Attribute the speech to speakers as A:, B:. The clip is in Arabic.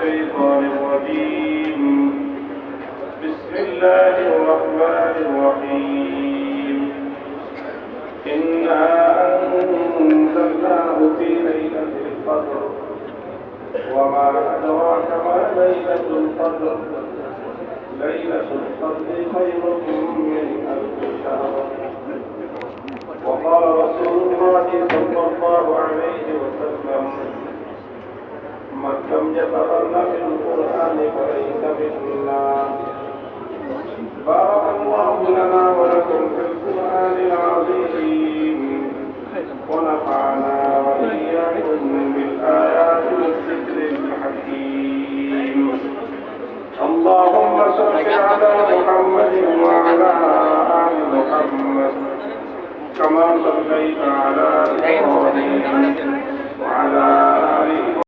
A: الشيطان الرجيم. بسم الله الرحمن الرحيم. إنا أنزلناه في ليلة القدر وما أدراك ما ليلة القدر. ليلة القدر خير من ألف شهر. وقال رسول الله صلى الله عليه وسلم: من لم يتغن بالقرآن فليس منا. بارك الله لنا ولكم في القرآن العظيم، ونفعنا وإياكم بالآيات والذكر الحكيم. اللهم صل على محمد وعلى آل محمد كما صليت على إبراهيم وعلى آل